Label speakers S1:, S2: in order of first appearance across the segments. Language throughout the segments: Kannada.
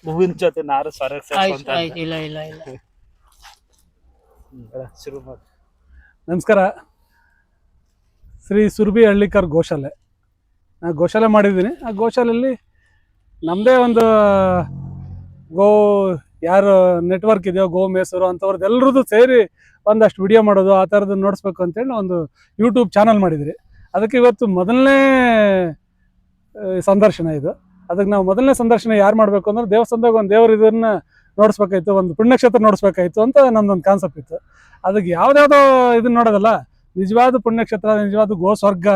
S1: ಹೂವಿನ ಜೊತೆ ನಾರು ಸ್ವರ್ಗ
S2: ಆಯ್ತು ಆಯ್ತು, ಇಲ್ಲ ಇಲ್ಲ ಇಲ್ಲ.
S1: ಶುರು ಮಾಡಿ.
S3: ನಮಸ್ಕಾರ. ಶ್ರೀ ಸುರಭಿ ಹಳ್ಳಿಕರ್ ಗೋಶಾಲೆ. ನಾನು ಗೋಶಾಲೆ ಮಾಡಿದ್ದೀನಿ. ಆ ಗೋಶಾಲೆಯಲ್ಲಿ ನಮ್ಮದೇ ಒಂದು ಗೋ ಯಾರು ನೆಟ್ವರ್ಕ್ ಇದೆಯೋ, ಗೋ ಮೇಸರು ಅಂಥವ್ರದ್ದು ಎಲ್ಲರದ್ದು ಸೇರಿ ಒಂದಷ್ಟು ವಿಡಿಯೋ ಮಾಡೋದು, ಆ ಥರದ್ದು ನೋಡಿಸ್ಬೇಕು ಅಂತೇಳಿ ಒಂದು ಯೂಟ್ಯೂಬ್ ಚಾನಲ್ ಮಾಡಿದ್ರಿ. ಅದಕ್ಕೆ ಇವತ್ತು ಮೊದಲನೇ ಸಂದರ್ಶನ ಇದು. ಅದಕ್ಕೆ ನಾವು ಮೊದಲನೇ ಸಂದರ್ಶನ ಯಾರು ಮಾಡಬೇಕು ಅಂದ್ರೆ ದೇವಸ್ಥಾನದಾಗ ಒಂದು ದೇವ್ರ ಇದನ್ನು ನೋಡಿಸ್ಬೇಕಾಯ್ತು, ಒಂದು ಪುಣ್ಯಕ್ಷೇತ್ರ ನೋಡಿಸ್ಬೇಕಾಯ್ತು ಅಂತ ನಮ್ದೊಂದು ಕಾನ್ಸೆಪ್ಟ್ ಇತ್ತು. ಅದಕ್ಕೆ ಯಾವುದ್ಯಾವುದೋ ಇದನ್ನ ನೋಡೋದಲ್ಲ, ನಿಜವಾದ ಪುಣ್ಯಕ್ಷೇತ್ರ, ನಿಜವಾದ ಗೋ ಸ್ವರ್ಗ,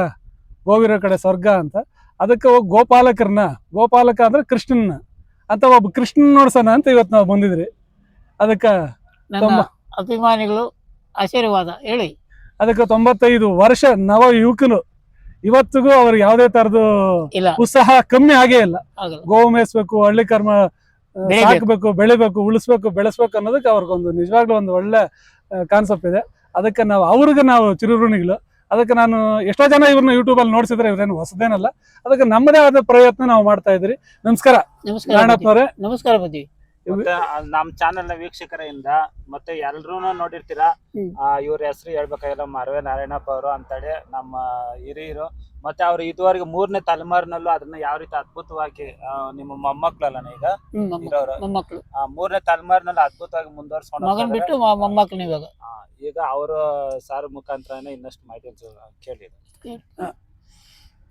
S3: ಗೋವಿರೋ ಕಡೆ ಸ್ವರ್ಗ ಅಂತ. ಅದಕ್ಕೆ ಹೋಗಿ ಗೋಪಾಲಕ ಅಂದರೆ ಕೃಷ್ಣನ ಅಂತ ಒಬ್ಬ ಕೃಷ್ಣನ್ ನೋಡ್ಸೋಣ ಅಂತ ಇವತ್ತು ನಾವು ಬಂದಿದ್ರಿ. ಅದಕ್ಕೆ
S2: ಅಭಿಮಾನಿಗಳು ಆಶೀರ್ವಾದ ಹೇಳಿ.
S3: ಅದಕ್ಕೆ 95 ವರ್ಷ ನವ ಯುವಕನು ಇವತ್ತಿಗೂ ಅವ್ರಿಗೆ ಯಾವುದೇ ತರದ್ದು ಉತ್ಸಾಹ ಕಮ್ಮಿ ಆಗೇ ಇಲ್ಲ. ಗೋವು ಮೇಯಿಸ್ಬೇಕು, ಹಳ್ಳಿ ಕರ್ಮ ಸಾಕ್ಬೇಕು, ಬೆಳಿಬೇಕು, ಉಳಿಸ್ಬೇಕು, ಬೆಳೆಸ್ಬೇಕು ಅನ್ನೋದಕ್ಕೆ ಅವ್ರಿಗೊಂದು ನಿಜವಾಗ್ಲೂ ಒಂದು ಒಳ್ಳೆ ಕಾನ್ಸೆಪ್ಟ್ ಇದೆ. ಅದಕ್ಕೆ ನಾವು ಚಿರಋಣಿಗಳು. ಅದಕ್ಕೆ ನಾನು ಎಷ್ಟೋ ಜನ ಇವ್ರನ್ನ ಯೂಟ್ಯೂಬಲ್ಲಿ ನೋಡ್ಸಿದ್ರೆ ಇವ್ರೇನು ಹೊಸದೇನಲ್ಲ. ಅದಕ್ಕೆ ನಮ್ಮದೇ ಆದ ಪ್ರಯತ್ನ ನಾವು ಮಾಡ್ತಾ ಇದ್ರಿ. ನಮಸ್ಕಾರ ನಾರಾಯಣಪ್ಪನವರೇ.
S2: ನಮಸ್ಕಾರ ಬುದ್ಧಿ.
S1: ನಮ್ ಚಾನೆಲ್ ನ ವೀಕ್ಷಕರಿಂದ ಮತ್ತೆ ಎಲ್ರೂ ನೋಡಿರ್ತೀರಾ. ಇವ್ರ ಹೆಸರು ಹೇಳ್ಬೇಕಾಗಿಲ್ಲ, ಮರವೆ ನಾರಾಯಣಪ್ಪ ಅವರು ಅಂತೇಳಿ ನಮ್ಮ ಹಿರಿಯರು. ಮತ್ತೆ ಅವ್ರು ಇದುವರೆಗೆ 3ನೇ ತಲೆಮಾರಿನಲ್ಲೂ ಅದನ್ನ ಯಾವ ರೀತಿ ಅದ್ಭುತವಾಗಿ ನಿಮ್ಮ ಮೊಮ್ಮಕ್ಳಲ್ಲ ಈಗ ಇರೋರು, 3ನೇ ತಲೆಮಾರಿನಲ್ಲಿ ಅದ್ಭುತವಾಗಿ ಮುಂದುವರ್ಸ್ಕೊಂಡು ಈಗ ಅವರು ಸಾರ್ ಮುಖಾಂತರ ಇನ್ನಷ್ಟು ಮಾಹಿತಿ ಕೇಳಿದ್ರು.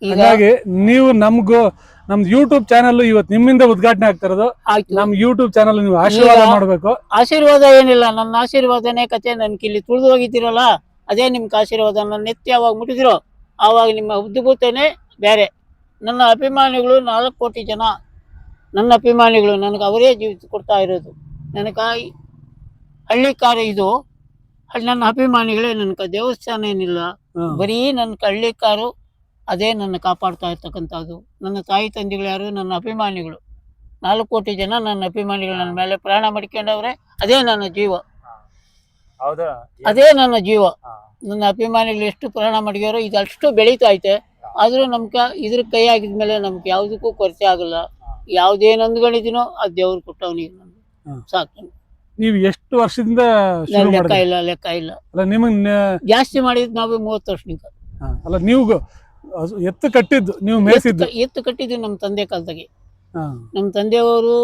S3: ಹಾಗಾಗಿ ನೀವು ನಮ್ದು ಯೂಟ್ಯೂಬ್ ಚಾನಲ್ ಇವತ್ತು ನಿಮ್ಮಿಂದ ಉದ್ಘಾಟನೆ ಆಗ್ತಿರೋದು. ನಮ್ ಯೂಟ್ಯೂಬ್ ಚಾನಲ್ ನೀವು ಆಶೀರ್ವಾದ ಮಾಡ್ಬೇಕು.
S2: ಆಶೀರ್ವಾದ ಏನಿಲ್ಲ, ನನ್ನ ಆಶೀರ್ವಾದನೇ ಕತೆ. ನನ್ ಕಿಲ್ಲಿ ತುಳಿದು ಹೋಗಿದ್ದೀರಲ್ಲ, ಅದೇ ನಿಮ್ಗೆ ಆಶೀರ್ವಾದ. ನನ್ನ ನೆತ್ತಿ ಯಾವಾಗ ಮುಟ್ಟಿದಿರೋ ಆವಾಗ ನಿಮ್ಮ ಉದ್ಭೂತನೇ ಬೇರೆ. ನನ್ನ ಅಭಿಮಾನಿಗಳು 4 ಕೋಟಿ ಜನ ನನ್ನ ಅಭಿಮಾನಿಗಳು. ನನಗೆ ಅವರೇ ಜೀವಿತ ಕೊಡ್ತಾ ಇರೋದು. ನನಗಾಗಿ ಹಳ್ಳಿಕಾರ ಇದು ನನ್ನ ಅಭಿಮಾನಿಗಳೇ. ನನಗೆ ದೇವಸ್ಥಾನ ಏನಿಲ್ಲ, ಬರೀ ನನ್ನ ಹಳ್ಳಿಕಾರು ಅದೇ ನನ್ನ ಕಾಪಾಡ್ತಾ ಇರ್ತಕ್ಕಂಥದ್ದು. ನನ್ನ ತಾಯಿ ತಂದೆಗಳು ಯಾರು? ನನ್ನ ಅಭಿಮಾನಿಗಳು. 4 ಕೋಟಿ ಜನ ನನ್ನ ಅಭಿಮಾನಿಗಳು. ನನ್ನ ಮೇಲೆ ಪ್ರಾಣ ಮಡ್ಕೊಂಡವ್ರೆ. ಅದೇ ನನ್ನ ಜೀವ, ಅದೇ ನನ್ನ ಜೀವ. ನನ್ನ ಅಭಿಮಾನಿಗಳು ಎಷ್ಟು ಪ್ರಾಣ ಮಡ್ಗ್ಯಾರೋ ಇದಷ್ಟು ಬೆಳೀತಾ ಐತೆ. ಆದರೂ ನಮ್ಗೆ ಇದ್ರ ಕೈ ಆಗಿದ್ಮೇಲೆ ನಮ್ಗೆ ಯಾವುದಕ್ಕೂ ಕೊರತೆ ಆಗಲ್ಲ. ಯಾವುದೇನು ಅಂದ್ಕೊಂಡಿದ್ದೀನೋ ಅದು ದೇವ್ರು ಕೊಟ್ಟವನಿಗೆ ನಮ್ಗೆ ಸಾಕು.
S3: ನೀವು ಎಷ್ಟು ವರ್ಷದಿಂದ
S2: ಲೆಕ್ಕ ಇಲ್ಲ. ಜಾಸ್ತಿ ಮಾಡಿದ್ ನಾವು 30 ವರ್ಷನಿಂದ.
S3: ಅಲ್ಲ, ನೀವು ಎತ್ತು ಕಟ್ಟಿದ್ದು, ನೀವು ಮೇಯಿಸಿದ್ದು?
S2: ಎತ್ತು ಕಟ್ಟಿದ್ದು ನಮ್ಮ ತಂದೆ ಕಾಲದಾಗೆ. ನಮ್ಮ ತಂದೆಯವರು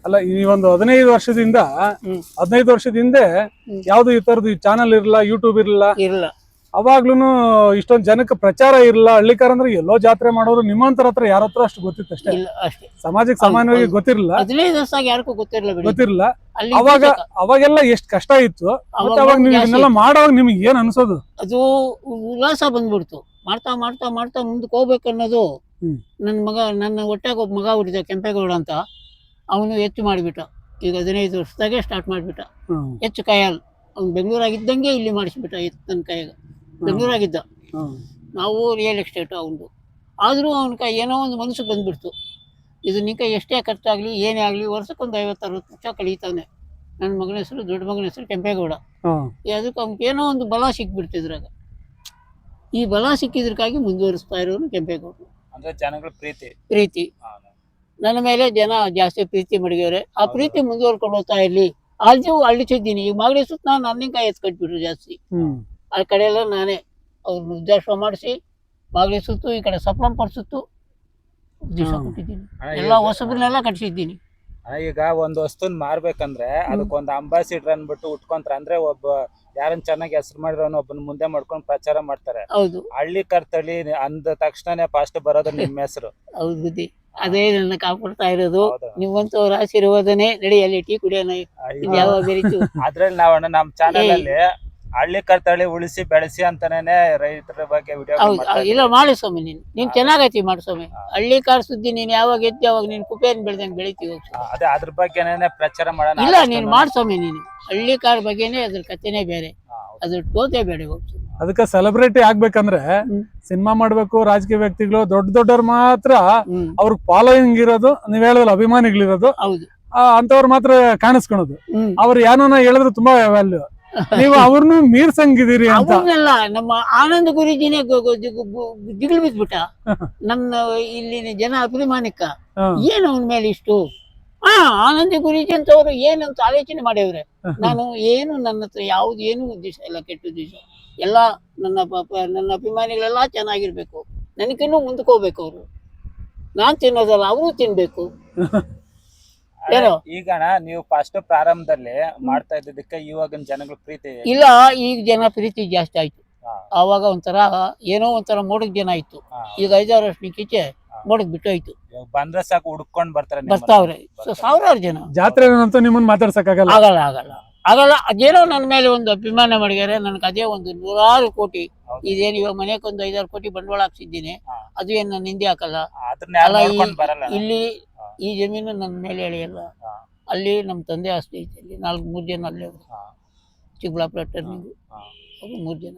S3: ಅಲ್ಲ, ಈ ಒಂದು 15 ವರ್ಷದಿಂದ 15 ವರ್ಷದ ಹಿಂದೆ ಯಾವ್ದು ಈ ತರದ್ದು ಚಾನಲ್ ಇರಲ್ಲ, ಯೂಟ್ಯೂಬ್ ಇರಲ್ಲ. ಅವಾಗ್ಲೂ ಇಷ್ಟೊಂದು ಜನಕ್ಕೆ ಪ್ರಚಾರ ಇರಲ್ಲ. ಹಳ್ಳಿಕಾರ ಅಂದ್ರೆ ಎಲ್ಲೋ ಜಾತ್ರೆ ಮಾಡೋರು, ನಿಮ್ಮಂತರ ಹತ್ರ ಯಾರ ಹತ್ರ ಅಷ್ಟು ಗೊತ್ತಿತ್ತು ಅಷ್ಟೇ. ಸಮಾಜಕ್ಕೆ ಸಾಮಾನ್ಯವಾಗಿ ಗೊತ್ತಿರಲಿಲ್ಲ.
S2: 15 ವರ್ಷ ಯಾರಿಗೂ
S3: ಗೊತ್ತಿರಲಿಲ್ಲ. ಅವಾಗೆಲ್ಲ ಎಷ್ಟು ಕಷ್ಟ ಇತ್ತು. ಅವಾಗ ನೀವು ಇದನ್ನೆಲ್ಲ ಮಾಡೋವಾಗ ನಿಮ್ಗೆ ಏನ್ ಅನ್ಸೋದು?
S2: ಅದು ಉಲ್ಲಾಸ ಬಂದ್ಬಿಡ್ತು. ಮಾಡ್ತಾ ಮಾಡ್ತಾ ಮಾಡ್ತಾ ಮುಂದಕ್ಕೆ ಹೋಗ್ಬೇಕನ್ನೋದು. ನನ್ನ ಹೊಟ್ಟೆಗೆ ಒಬ್ಬ ಮಗ ಹುಟ್ಟಿದ, ಕೆಂಪೇಗೌಡ ಅಂತ. ಅವನು ಹೆಚ್ಚು ಮಾಡಿಬಿಟ್ಟ. ಈಗ 15 ವರ್ಷದಾಗೆ ಸ್ಟಾರ್ಟ್ ಮಾಡಿಬಿಟ್ಟ. ಹೆಚ್ಚು ಕೈಯಲ್ಲಿ ಅವ್ನು ಬೆಂಗಳೂರಾಗಿದ್ದಂಗೆ ಇಲ್ಲಿ ಮಾಡಿಸ್ಬಿಟ್ಟ. ನನ್ನ ಕೈಯಾಗ ಬೆಂಗಳೂರಾಗಿದ್ದ. ನಾವು ರಿಯಲ್ ಎಸ್ಟೇಟು ಅವನು. ಆದರೂ ಅವನ ಕೈ ಏನೋ ಒಂದು ಮನಸ್ಸು ಬಂದ್ಬಿಡ್ತು. ಇದು ನಿಂಕ ಎಷ್ಟೇ ಖರ್ಚಾಗಲಿ ಏನೇ ಆಗಲಿ ವರ್ಷಕ್ಕೊಂದು 50-60 ಲಕ್ಷ ಕಳೀತಾನೆ. ನನ್ನ ಮಗನ ಹೆಸರು, ದೊಡ್ಡ ಮಗನ ಹೆಸರು ಕೆಂಪೇಗೌಡ. ಅದಕ್ಕೆ ಅವ್ನಿಗೆ ಏನೋ ಒಂದು ಬಲ ಸಿಕ್ಬಿಡ್ತಿದ್ರಾಗ. ಈ ಬಲ ಸಿಕ್ಕಿದ್ರಕ್ಕಾಗಿ ಮುಂದುವರಿಸ್ತಾ ಇರೋನು ಕೆಂಪೇಗೌಡರು.
S1: ಜನಗಳ
S2: ಪ್ರೀತಿ ನನ್ನ ಮೇಲೆ ಜನ ಜಾಸ್ತಿ ಪ್ರೀತಿ ಮಡಗ್ಯವ್ರೆ. ಆ ಪ್ರೀತಿ ಮುಂದುವರ್ಕೊಂಡು ಹೋಗ್ತಾ ಇರ್ಲಿ. ಆಲ್ಜು ಅಳಿಸಿದ್ದೀನಿ. ಈಗ ಮಾಗಡಿ ಸುತ್ತ ನಾನು ನನ್ನಿಂಕಾಯಿ ಎತ್ಕಟ್ಬಿಟ್ರು ಜಾಸ್ತಿ. ಆ ಕಡೆ ಎಲ್ಲ ನಾನೇ ಅವ್ರನ್ನ ಉದ್ದಾಶ್ವ ಮಾಡಿಸಿ ಮಾಗಡಿ ಸುತ್ತು, ಈ ಕಡೆ ಸಪ್ಲಂಪರ್ ಸುತ್ತು ದಿವಸ ಕೊಟ್ಟಿದ್ದೀನಿ. ಎಲ್ಲ ಹೊಸಬ್ರನ್ನೆಲ್ಲ ಕಟ್ಸಿದ್ದೀನಿ.
S1: ಈಗ ಒಂದು ವಸ್ತುನ್ ಮಾರ್ಬೇಕಂದ್ರೆ ಅದಕ್ಕೊಂದು ಅಂಬಾಸಿಡರ್ ಅನ್ಬಿಟ್ಟು ಉಟ್ಕೊಂತಾರೆ. ಅಂದ್ರೆ ಒಬ್ಬ ಯಾರನ್ನ ಚೆನ್ನಾಗಿ ಹೆಸರು ಮಾಡಿರೋನು ಒಬ್ಬನ ಮುಂದೆ ಮಾಡ್ಕೊಂಡು ಪ್ರಚಾರ ಮಾಡ್ತಾರೆ.
S2: ಹೌದು,
S1: ಹಳ್ಳಿ ಕರ್ತಳಿ ಅಂದ ತಕ್ಷಣನೇ ಫಾಸ್ಟ್ ಬರೋದು ನಿಮ್ಮ ಹೆಸರು.
S2: ಹೌದು ಬುದ್ಧಿ, ಅದೇ ನನ್ನ ಕಾಪಾಡ್ತಾ ಇರೋದು. ನಿಮ್ಮಂತವ್ರ ಆಶೀರ್ವಾದನೆ. ನಡೆಯಲ್ಲಿ ಟೀ ಕುಡಿಯೋಣ. ಯಾವಾಗ
S1: ಅದ್ರಲ್ಲಿ ನಾವು ನಮ್ಮ ಚಾನೆಲ್ ಅಲ್ಲಿ ಹಳ್ಳಿ ಕರ್ತಳಿ ಉಳಿಸಿ ಬೆಳೆಸಿ ಅಂತಾನೆ ರೈತರ ಬಗ್ಗೆ ವಿಡಿಯೋ
S2: ಇಲ್ಲ ಮಾಡಿ ಸ್ವಾಮಿ. ನೀನ್ ಚೆನ್ನಾಗೈತಿ ಮಾಡಿ ಸ್ವಾಮಿ. ಹಳ್ಳಿ ಕಾರ್ ಸುದ್ದಿ ನೀನ್ ಯಾವಾಗ ಎತ್ತಿ ಅವಾಗ ನೀನ್ ಕುಪೇನ್ ಬೆಳ್ದಂಗ್ ಬೆಳಿತೀವಿ.
S1: ಅದೇ ಅದ್ರ ಬಗ್ಗೆನೇ ಪ್ರಚಾರ ಮಾಡೋಣ.
S2: ಇಲ್ಲ, ನೀನ್ ಮಾಡ್ ಸ್ವಾಮಿ. ನೀನು ಹಳ್ಳಿ ಕಾರ್ ಬಗ್ಗೆನೇ ಅದ್ರ ಕಥೆನೇ ಬೇರೆ. ಅದ್ರ ಟೋತೆ ಬೇಡ.
S3: ಅದಕ್ಕೆ ಸೆಲೆಬ್ರಿಟಿ ಆಗ್ಬೇಕಂದ್ರೆ ಸಿನಿಮಾ ಮಾಡ್ಬೇಕು. ರಾಜಕೀಯ ವ್ಯಕ್ತಿಗಳು ದೊಡ್ಡವ್ರು ಮಾತ್ರ ಅವ್ರಿಗೆ ಫಾಲೋಯಿಂಗ್ ಇರೋದು, ನೀವ್ ಹೇಳಿದ್ರಲ್ಲ ಅಭಿಮಾನಿಗಳಿರೋದು, ಅಂತವ್ರು ಮಾತ್ರ ಕಾಣಿಸ್ಕೊಳೋದು. ಅವ್ರು ಏನೋ ಹೇಳಿದ್ರೆ ತುಂಬಾ ವ್ಯಾಲ್ಯೂ. ನೀವು ಅವ್ರನ್ನು ಮೀರ್ಸಂಗಿದ್ದೀರಿ ಅಂತ.
S2: ನಮ್ಮ ಆನಂದ ಗುರುಜಿನೇ ದಿಗ್ಲು ಬಿದ್ಬಿಟ್ಟ. ನಮ್ಮ ಇಲ್ಲಿ ಜನ ಅಭಿಮಾನಿಕ ಏನು ಅವನ ಮೇಲೆ ಇಷ್ಟು. ಹಾ ಆನಂದಿ ಗುರೂಜಿ ಅಂತ ಅವರು ಏನಂತ ಆಲೋಚನೆ ಮಾಡ್ಯವ್ರೆ. ನಾನು ಏನು ನನ್ನ ಹತ್ರ ಯಾವ್ದು ಏನು ಉದ್ದೇಶ ಇಲ್ಲ, ಕೆಟ್ಟ ಉದ್ದೇಶ ಎಲ್ಲ. ನನ್ನ ಅಭಿಮಾನಿಗಳೆಲ್ಲ ಚೆನ್ನಾಗಿರ್ಬೇಕು, ನನಗಿನ್ನೂ ಮುಂದಕ್ಕೆ ಹೋಗ್ಬೇಕು. ಅವರು ನಾನ್ ತಿನ್ನೋದಲ್ಲ, ಅವರು ತಿನ್ಬೇಕು. ಏನೋ
S1: ಈಗಣ ನೀವು ಫಸ್ಟ್ ಪ್ರಾರಂಭದಲ್ಲಿ ಮಾಡ್ತಾ ಇದ್ದಕ್ಕೆ ಇವಾಗಿನ ಜನಗಳ ಪ್ರೀತಿ
S2: ಇಲ್ಲ, ಈಗ ಜನ ಪ್ರೀತಿ ಜಾಸ್ತಿ ಆಯ್ತು. ಆವಾಗ ಒಂಥರ ಏನೋ ಒಂಥರ ಮೋಡಕ್ ಜನ ಇತ್ತು. ಈಗ 5-6 ವರ್ಷಕ್ಕಿಂಚೆ ಮೋಡಕ್ ಬಿಟ್ಟೋಯ್ತು.
S1: ಬಂದ್ರೆ ಸಾಕು ಹುಡ್ಕೊಂಡ್
S2: ಬರ್ತಾವ್ರೆ ಸಾವಿರಾರು ಜನ.
S3: ಜಾತ್ರೆ ಅಂತೂ ನಿಮ್ಮನ್ನ ಮಾತಾಡ್ಸಕ್ಕಾಗಲ್ಲ.
S2: ಆಗಲ್ಲ ಆಗಲ್ಲ ಆಗಲ್ಲ. ಅದೇನೋ ನನ್ನ ಮೇಲೆ ಒಂದು ಅಭಿಮಾನ ಮಾಡಿದ್ದಾರೆ. ನನಗೆ ಅದೇ ಒಂದು 100 ಕೋಟಿ ಇದೇನು ಇವಾಗ ಮನೆಗೊಂದು 5-6 ಕೋಟಿ ಬಂಡವಾಳ ಹಾಕ್ಸಿದ್ದೀನಿ, ಅದು ಏನು ನನ್ನ ಹಿಂದೆ ಹಾಕಲ್ಲ. ಇಲ್ಲಿ ಈ ಜಮೀನು ನನ್ನ ಮೇಲೆ ಎಳೆಯಲ್ಲ. ಅಲ್ಲಿ ನಮ್ಮ ತಂದೆ ಆಸ್ತಿ ಐತೆ, ಅಲ್ಲಿ 3 ಜನ ಅಲ್ಲೇ ಚಿಕ್ಕಬಳ್ಳಾಪುರ ಟರ್ನಿಂಗು, ಅದು 3 ಜನ.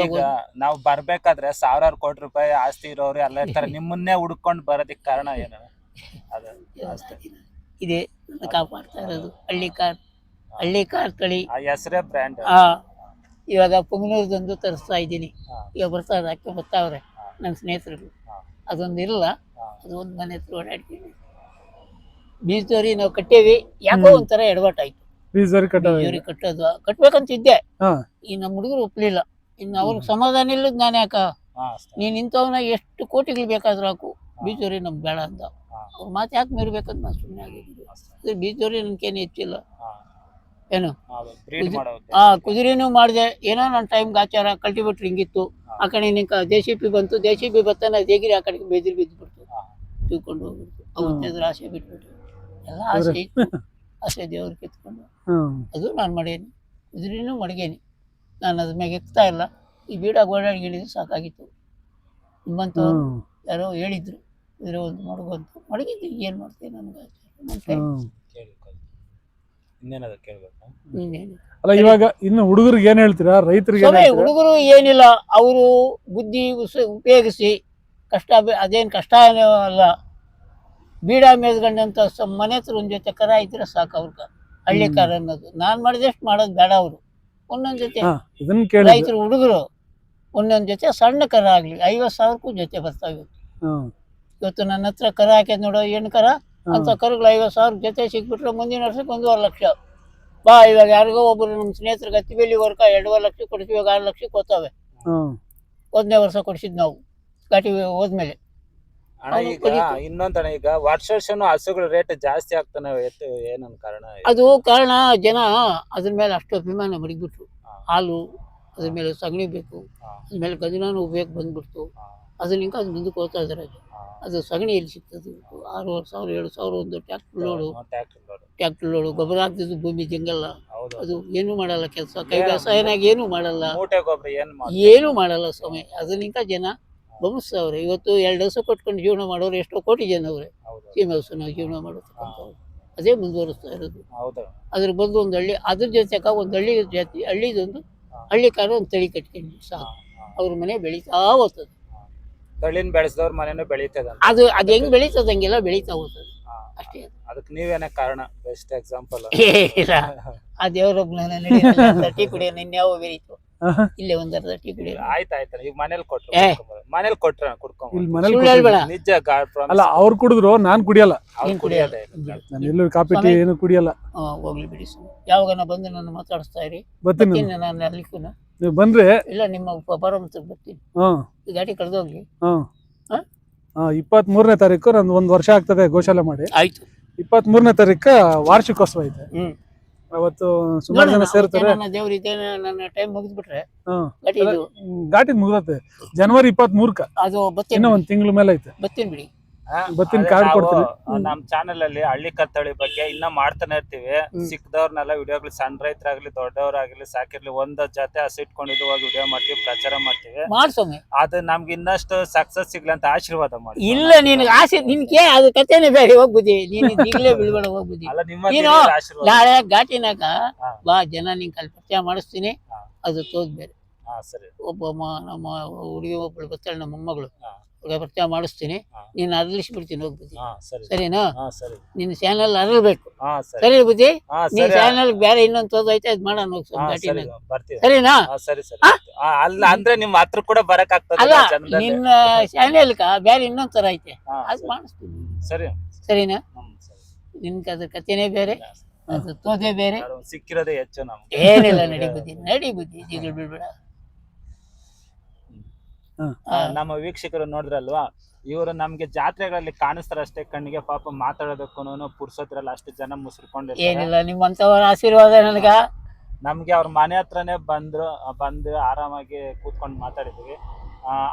S1: ಈಗ ನಾವು ಬರ್ಬೇಕಾದ್ರೆ 1000 ಕೋಟಿ ರೂಪಾಯಿ ಆಸ್ತಿ ಇರೋರು ಎಲ್ಲ ಇರ್ತಾರೆ, ನಿಮ್ಮನ್ನೇ ಹುಡ್ಕೊಂಡ್ ಬರೋದಿಕ್ ಕಾರಣ ಏನು?
S2: ಇದೆ ಕಾಪಾಡ್ತಾ ಇರೋದು ಹಳ್ಳಿ ಕಾರ್ ತಳಿ
S1: ಹೆಸರೇ ಬ್ರ್ಯಾಂಡ್.
S2: ಇವಾಗ ಪುಂಗನೂರ್ದೊಂದು ತರಿಸ್ತಾ ಇದ್ದೀನಿ. ಈಗ ಅಕ್ಕೆ ಬರ್ತಾವ್ರೆ ನನ್ನ ಸ್ನೇಹಿತರು. ಅದೊಂದು ಇರಲ್ಲ, ಅದು ಒಂದು ಮನೆ ಹತ್ರ ಓಡಾಡ್ತೀನಿ. ಬೀಜದವ್ರಿ ನಾವು ಕಟ್ಟೇವಿ, ಯಾಕೋ ಒಂಥರ ಎಡವಟ್ಟಾಯ್ತು. ಬೀಜದವ್ರಿ ಕಟ್ಟೋದು ಕಟ್ಬೇಕಂತಿದ್ದೆ, ಈ ನಮ್ಮ ಹುಡುಗರು ಒಪ್ಲಿಲ್ಲ. ಇನ್ನು ಅವ್ರಿಗೆ ಸಮಾಧಾನ ಇಲ್ಲದ ನಾನು ಯಾಕ, ನೀನ್ ಇಂಥವನ್ನ ಎಷ್ಟು ಕೋಟಿಗಳು ಬೇಕಾದ್ರೂ ಹಾಕು, ಬೀಜದವ್ರಿ ನಮ್ಗೆ ಬೇಡ ಅಂತ. ಅವ್ರ ಮಾತು ಯಾಕೆ ಮೀರ್ಬೇಕಂತ ನಾನು ಸುಮ್ಮನೆ ಆಗಿದ್ದೀನಿ. ಬೀಜದವ್ರಿ ನನ್ಗೇನು ಹೆಚ್ಚಿಲ್ಲ. ಏನು ಕುದುರೆನೂ ಮಾಡಿದೆ, ಏನೋ ನನ್ನ ಟೈಮ್ಗೆ ಆಚಾರ ಕಲ್ಟಿವೇಟ್ರ್ ಹಿಂಗಿತ್ತು. ಆ ಕಡೆ ನಿಂಕ JCB ಬಂತು, JCB ಬರ್ತಾನೆ ದೇಗಿರಿ ಆ ಕಡೆಗೆ ಬೆದಿರು ಬಿದ್ದುಬಿಡ್ತು, ತಿಳ್ಕೊಂಡು ಹೋಗ್ಬಿಡ್ತು. ಅವತ್ತೆದ್ರ ಆಸೆ ಬಿಟ್ಬಿಟ್ಟು ಎಲ್ಲ ಆಸೆ ಇತ್ತು, ಆಸೆ ದೇವ್ರು ಕಿತ್ಕೊಂಡು ಅದು ನಾನು ಮಾಡೇನಿ. ಕುದುರೆನೂ ಮಡಗೇನಿ, ನಾನು ಅದ್ರ ಮ್ಯಾಗ ಎಕ್ತಾ ಇಲ್ಲ. ಈ ಬೀಡಾಗ ಓಡಾಡಿಗಿಡಿದ್ರೆ ಸಾಕಾಗಿತ್ತು. ನಿಮ್ಮಂಥವ್ರು ಯಾರೋ ಹೇಳಿದ್ರು ಕುದುರೆ ಒಂದು ಮಡಗು ಅಂತ, ಮಡಗಿದ್ದು ಏನು ಮಾಡ್ತೀನಿ ನನಗೆ
S3: ಅಲ್ಲ. ಇವಾಗ ಇನ್ನು ಹುಡುಗರಿಗೆ ಏನ್ ಹೇಳ್ತೀರಾ, ರೈತರಿಗೆ?
S2: ಹುಡುಗರು ಏನಿಲ್ಲ, ಅವರು ಬುದ್ಧಿ ಉಪಯೋಗಿಸಿ ಕಷ್ಟ, ಅದೇನು ಕಷ್ಟ ಅಲ್ಲ. ಬೀಡ ಮೇಲ್ಗಂಡಂತ ಮನೆ ಹತ್ರ ಒಂದ್ ಜೊತೆ ಕರ ಇದ್ರೆ ಸಾಕು ಅವ್ರಿಗೆ. ಹಳ್ಳಿ ಕಾರ ಅನ್ನೋದು ನಾನು ಮಾಡಿದಷ್ಟು ಮಾಡೋದು ಬೇಡ. ಅವರು ಒಂದೊಂದ್ ಜೊತೆ ರೈತರು ಹುಡುಗರು ಒಂದೊಂದ್ ಜೊತೆ ಸಣ್ಣ ಕರ ಆಗ್ಲಿ 50,000ಕ್ಕೂ ಜೊತೆ ಬರ್ತಾವೆ. ಇವತ್ತು ನನ್ನ ಹತ್ರ ಕರ ಹಾಕ್ಯದ್ ನೋಡೋ ಹೆಣ್ಣು ಕರ ಅಂತ ಕರುಗಳು 50,000 ಜೊತೆ ಸಿಕ್ಬಿಟ್ರೆ ಮುಂದಿನ ವರ್ಷಕ್ಕೆ 1.5 ಲಕ್ಷ. ಬಾ ಇವಾಗ ಯಾರಿಗೋ ಒಬ್ರು ನಮ್ಮ ಸ್ನೇಹಿತರಿಗೆ ಹತ್ತಿಬೇಲಿ ವರ್ಗ 2.5 ಲಕ್ಷ ಕೊಡ್ತೀವಿ, ಇವಾಗ 6 ಲಕ್ಷಕ್ಕೆ ಹೋಗ್ತಾವೆ. 1ನೇ ವರ್ಷ ಕೊಡ್ಸಿದ್ ನಾವು ಘಾಟಿ ಹೋದ್ಮೇಲೆ.
S1: ಇನ್ನೊಂದಣ, ಈಗ ವರ್ಷನು ಹಸುಗಳ ರೇಟ್ ಜಾಸ್ತಿ ಆಗ್ತಾನೆ, ಏನನ್ ಕಾರಣ?
S2: ಅದು ಕಾರಣ ಜನ ಅದ್ರ ಮೇಲೆ ಅಷ್ಟು ಅಭಿಮಾನ ಮಡಗ್ಬಿಟ್ರು. ಹಾಲು ಅದ್ರ ಮೇಲೆ ಸಗಣಿ ಬೇಕು, ಅದ್ರ ಮೇಲೆ ಗಜನಾನು ಉಪಯೋಗ ಬಂದ್ಬಿಡ್ತು. ಅದನ್ನ ಅದು ಮುಂದಕ್ಕೆ ಹೋಗ್ತಾ ಇದಾರೆ. ಅದು ಸಗಣಿ ಎಲ್ಲಿ ಸಿಗ್ತದೆ? 6,000 7,000 ಒಂದು ಟ್ಯಾಕ್ಟರ್ ಲೋಡು ಗೊಬ್ಬರ ಹಾಕ್ತಿದ್ದು ಭೂಮಿ ಜಂಗಲ್ಲ. ಅದು ಏನು ಮಾಡಲ್ಲ ಕೆಲಸ, ಕೈ ವ್ಯವಸಾಯನಾಗ ಏನು ಮಾಡಲ್ಲ, ಏನು ಮಾಡಲ್ಲ ಸ್ವಾಮಿ. ಅದನ್ನ ಜನ ಗಮನಿಸ್ತವ್ರೆ. ಇವತ್ತು 2 ಹಸು ಕೊಟ್ಕೊಂಡು ಜೀವನ ಮಾಡೋರು ಎಷ್ಟೋ ಕೋಟಿ ಜನ ಅವ್ರೆ. ಸೀಮೆ ಹಸುನಾಗ ಜೀವನ ಮಾಡೋದು ಅದೇ ಮುಂದುವರಿಸ್ತಾ ಇರೋದು. ಅದ್ರ ಬಂದು ಒಂದು ಹಳ್ಳಿ, ಅದ್ರ ಜೊತೆಗ ಒಂದು ಹಳ್ಳಿ ಜಾತಿ, ಹಳ್ಳಿದೊಂದು ಹಳ್ಳಿ ಕಾರು ಒಂದು ತಳಿ ಕಟ್ಕೊಂಡು ಸಾಕು, ಅವ್ರ ಮನೆ ಬೆಳೀತಾ ಹೋಗ್ತದೆ.
S1: ತಳಿನ ಬೆಳೆಸಿದವ್ರ ಮನೆನೂ ಬೆಳೀತದ.
S2: ಅದು ಹೆಂಗ್ ಬೆಳೀತದ ಹಂಗೆಲ್ಲ ಬೆಳೀತಾ ಹೋಗ್ತದೆ ಅಷ್ಟೇ.
S1: ಅದಕ್ಕೆ ನೀವೇನೇ ಕಾರಣ? Best example.
S2: ಇಲ್ಲ, ಆ ದೇವರೊಬ್ಬನ ಟೀ ಕುಡಿಯೋ ನಿನ್ಯಾವ ಬೆಳೀತು, ಇಲ್ಲೇ ಒಂದ್ ಅರ್ಧ ಟೀ ಕುಡಿಯೋದು.
S1: ಆಯ್ತಾಯ್ತು, ಈಗ ಮನೇಲಿ ಕೊಟ್ರ ನಿಜ
S3: ಅಲ್ಲ. ಅವ್ರು ಕುಡಿದ್ರು ನಾನ್ ಕುಡಿಯಲ್ಲ,
S1: ಕುಡಿಯೋದೇ
S3: ನಾನು ಎಲ್ಲೂ ಕಾಪಿ ಟೀ ಏನು ಕುಡಿಯಲ್ಲ.
S2: ಹೋಗ್ಲಿ ಬಿಡಿ, ಯಾವಾಗ ಬಂದು ನನ್ನ ಮಾತಾಡಿಸ್ತಾ ಇರಿ. ಬರ್ತೀನಿ ನಾನು ಅಲ್ಲಿಗೂ.
S3: ನೀವು ಬಂದ್ರೆ
S2: ಇಲ್ಲ, ನಿಮ್ಮ ಪರಮಂತ್ರ ಬರ್ತೀನಿ. ಈ ಗಾಡಿ ಕಳೆದೋಗ್ಲಿ.
S3: 23ನೇ ತಾರೀಕು ನಂದು 1 ವರ್ಷ ಆಗ್ತದೆ ಗೋಶಾಲೆ ಮಾಡಿ.
S2: ಆಯ್ತು.
S3: 23ನೇ ತಾರೀಕು ವಾರ್ಷಿಕೋತ್ಸವ ಐತೆ. ಅವತ್ತು ಸುಮಾರು ಜನ ಸೇರ್ತಾರೆ.
S2: ದೇವ್ರ ಇದೆ, ನನ್ನ ಟೈಮ್ ಮುಗಿದ್ಬಿಟ್ರೆ
S3: ಘಾಟಿ ಮುಗ್ದತ್ತೆ. ಜನವರಿ 23ಕ,
S2: ಅದು
S3: ಇನ್ನೂ 1 ತಿಂಗಳ ಮೇಲೆ ಐತೆ.
S2: ಬರ್ತೀನಿ ಬಿಡಿ,
S3: ಬತ್ತಿನ ಕಾರ್ಡ್ ಕೊಡ್ತೀನಿ.
S1: ನಮ್ ಚಾನೆಲ್ ಅಲ್ಲಿ ಹಳ್ಳಿ ಕತ್ತಳಿ ಬಗ್ಗೆ ಇನ್ನ ಮಾಡ್ತಾನೆ ಇರ್ತೀವಿ. ಸಿಕ್ಕದವ್ರನ್ನೆಲ್ಲ ವಿಡಿಯೋಗಳು, ಸಣ್ಣ ರೈತರಾಗ್ಲಿ ದೊಡ್ಡವರಾಗ್ಲಿ ಸಾಕಿರ್ಲಿ, ಒಂದ್ ಜೊತೆ ಹಸು ಇಟ್ಕೊಂಡಿದ್ದು ವಿಡಿಯೋ ಮಾಡ್ತೀವಿ, ಪ್ರಚಾರ ಮಾಡ್ತೀವಿ. ಅದು ನಮ್ಗೆ ಇನ್ನಷ್ಟು ಸಕ್ಸಸ್ ಸಿಗ್ಲಿ ಅಂತ ಆಶೀರ್ವಾದ ಮಾಡಿ.
S2: ಇಲ್ಲ, ನಿನ್ಗೆ ಆಸೆ, ನಿನ್ಗೆ ಅದು ಕಥೆನೇ ಬೇರೆ. ಹೋಗ್ಬುದಿ ನೀನು ಈಗಲೇ ಬಿಳ್ಬೇಡ, ಹೋಗ್ಬುದಿ.
S1: ಅಲ್ಲ, ನಿಮ್ಮ
S2: ನಾಳೆ ಘಾಟಿನಾಗ ಬಾ, ಜನ ನಿನ್ ಕಲ್ ಪರಿಚಯ ಮಾಡಿಸ್ತೀನಿ. ಅದು ತೋದ್ ಬೇರೆ. ಒಬ್ಬ ನಮ್ಮ ಹುಡುಗಿ ಒಬ್ಬಳು ಬರ್ತಾಳೆ, ನಮ್ಮ ಮೊಮ್ಮಗಳು, ಪರಿಚಯ ಮಾಡಿಸ್ತೀನಿ. ನೀನ್ ಅರಳಿಸ್ಬಿಡ್ತೀನಿ, ಹೋಗ್ಬುದ್ದಿ. ಸರಿನಾ? ನಿನ್ ಚಾನಲ್ ಅರಳ್ಬೇಕು. ಸರಿ ಬುದ್ಧಿ, ನಿನ್ ಚಾನಲ್ ಬೇರೆ ಇನ್ನೊಂದು ತೋದೈತೆ, ಅದ್ ಮಾಡೋಣ ಹೋಗ್ ಸರಿನಾ?
S1: ಅಲ್ಲ ಅಂದ್ರೆ ನಿಮ್ ಹತ್ರ ಕೂಡ ಬರಕ್ ಆಗ್ತದೆ.
S2: ಅಲ್ಲ, ನಿನ್ನ ಚಾನೆಲ್ ಬೇರೆ ಇನ್ನೊಂದ್ ತರ ಐತೆ, ಅದ್ ಮಾಡಿಸ್ತೀನಿ. ಸರಿನಾ? ನಿನ್ ಅದ್ರ ಕಥೆನೇ ಬೇರೆ, ಅದು ತೋದೆ ಬೇರೆ.
S1: ಸಿಕ್ಕಿರೋದೇ ಹೆಚ್ಚು ನಮ್ಗೆ.
S2: ಏನಿಲ್ಲ, ನಡಿ ಬುದ್ಧಿ ಜೀಗಳು ಬಿಡ್ಬೇಡ.
S1: ನಮ್ಮ ವೀಕ್ಷಕರು ನೋಡಿದ್ರಲ್ವಾ, ಇವರು ನಮ್ಗೆ ಜಾತ್ರೆಗಳಲ್ಲಿ ಕಾಣಿಸ್ತಾರ ಅಷ್ಟೇ ಕಣ್ಣಿಗೆ, ಪಾಪ ಮಾತಾಡೋದಕ್ಕೂ ಪುರ್ಸೋದ್ರಲ್ಲ ಅಷ್ಟು ಜನ ಮುಸ್ರಿಕೊಂಡಿರ್ತಾರೆ.
S2: ಏನಿಲ್ಲ, ನಿಮ್ಮಂತವರ ಆಶೀರ್ವಾದ ನನಗ.
S1: ನಮ್ಗೆ ಅವ್ರ ಮನೆ ಹತ್ರನೇ ಬಂದು ಆರಾಮಾಗಿ ಕೂತ್ಕೊಂಡು ಮಾತಾಡಿದ್ವಿ.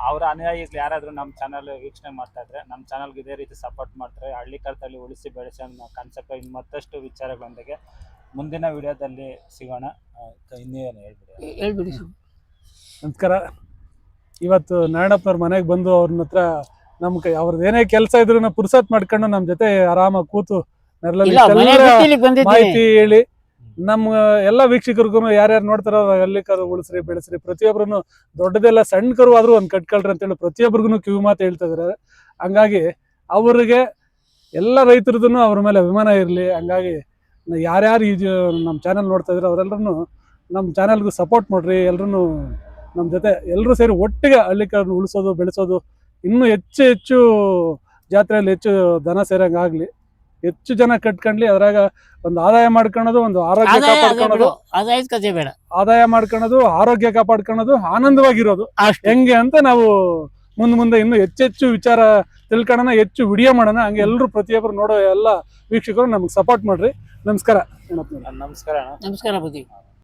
S1: ಅವ್ರ ಅನುಯಾಯಿಗಳು ಯಾರಾದ್ರೂ ನಮ್ಮ ಚಾನಲ್ ವೀಕ್ಷಣೆ ಮಾಡ್ತಾ ಇದ್ರೆ ನಮ್ಮ ಚಾನಲ್ಗೆ ಇದೇ ರೀತಿ ಸಪೋರ್ಟ್ ಮಾಡ್ತಾರೆ. ಹಳ್ಳಿ ಕಾಲದಲ್ಲಿ ಉಳಿಸಿ ಬೆಳೆಸಿ ಅನ್ನೋ ಕಾನ್ಸೆಪ್ಟ್ ಇನ್ನು ಮತ್ತಷ್ಟು ವಿಚಾರಗಳೊಂದಿಗೆ ಮುಂದಿನ ವಿಡಿಯೋದಲ್ಲಿ ಸಿಗೋಣ. ಇನ್ನೇನು
S2: ಹೇಳ್ಬಿಡಿ.
S3: ನಮಸ್ಕಾರ. ಇವತ್ತು ನಾರಾಯಣಪ್ಪನವ್ರ ಮನೆಗೆ ಬಂದು ಅವ್ರನ್ನ ಹತ್ರ ನಮ್ ಅವ್ರದ್ದು ಏನೇ ಕೆಲಸ ಇದ್ರು ಪುರ್ಸತ್ ಮಾಡ್ಕೊಂಡು ನಮ್ ಜೊತೆ ಆರಾಮಾಗಿ ಕೂತು ಮಾಹಿತಿ ಹೇಳಿ ನಮ್ಮ ಎಲ್ಲ ವೀಕ್ಷಕರಿಗೂ ಯಾರ್ಯಾರು ನೋಡ್ತಾರೋ ಹಳ್ಳಿ ಕರು ಉಳಿಸ್ರಿ ಬೆಳೆಸ್ರಿ, ಪ್ರತಿಯೊಬ್ಬರು ದೊಡ್ಡದೆಲ್ಲ ಸಣ್ಣ ಕರು ಆದ್ರೂ ಒಂದು ಕಟ್ಕೊಳ್ರಿ ಅಂತೇಳಿ ಪ್ರತಿಯೊಬ್ಬರಿಗೂ ಕಿವಿ ಮಾತು ಹೇಳ್ತಾ ಇದಾರೆ. ಹಂಗಾಗಿ ಅವ್ರಿಗೆ ಎಲ್ಲ ರೈತರದ್ದು ಅವ್ರ ಮೇಲೆ ಅಭಿಮಾನ ಇರಲಿ. ಹಂಗಾಗಿ ಯಾರ್ಯಾರು ನಮ್ಮ ಚಾನಲ್ ನೋಡ್ತಾ ಇದ್ರೆ ಅವರೆಲ್ಲರೂ ನಮ್ಮ ಚಾನಲ್ಗೂ ಸಪೋರ್ಟ್ ಮಾಡ್ರಿ. ಎಲ್ರೂ ನಮ್ಮ ಜೊತೆ ಎಲ್ಲರೂ ಸೇರಿ ಒಟ್ಟಿಗೆ ಹಳ್ಳಿ ಕರು ಉಳಿಸೋದು ಬೆಳೆಸೋದು, ಇನ್ನೂ ಹೆಚ್ಚು ಜಾತ್ರೆಯಲ್ಲಿ ಹೆಚ್ಚು ದನ ಸೇರಂಗಾಗ್ಲಿ, ಹೆಚ್ಚು ಜನ ಕಟ್ಕೊಂಡ್ಲಿ, ಅದ್ರಾಗ ಒಂದು ಆದಾಯ ಮಾಡ್ಕೊಳ್ಳೋದು, ಒಂದು ಆರೋಗ್ಯ ಕಾಪಾಡ್ಕೊಳ್ಳೋದು, ಆದಾಯ ಮಾಡ್ಕೊಳ್ಳೋದು, ಆರೋಗ್ಯ ಕಾಪಾಡ್ಕೊಳ್ಳೋದು, ಆನಂದವಾಗಿರೋದು ಹೆಂಗೆ ಅಂತ ನಾವು ಮುಂದೆ ಇನ್ನೂ ಹೆಚ್ಚು ವಿಚಾರ ತಿಳ್ಕೊಳ್ಳೋಣ, ಹೆಚ್ಚು ವಿಡಿಯೋ ಮಾಡೋಣ. ಹಂಗೆ ಎಲ್ಲರೂ ಪ್ರತಿಯೊಬ್ಬರು ನೋಡೋ ಎಲ್ಲ ವೀಕ್ಷಕರು ನಮ್ಗೆ ಸಪೋರ್ಟ್ ಮಾಡ್ರಿ. ನಮಸ್ಕಾರ.
S1: ನಮಸ್ಕಾರ.
S2: ನಮಸ್ಕಾರ ಬುದ್ಧಿ.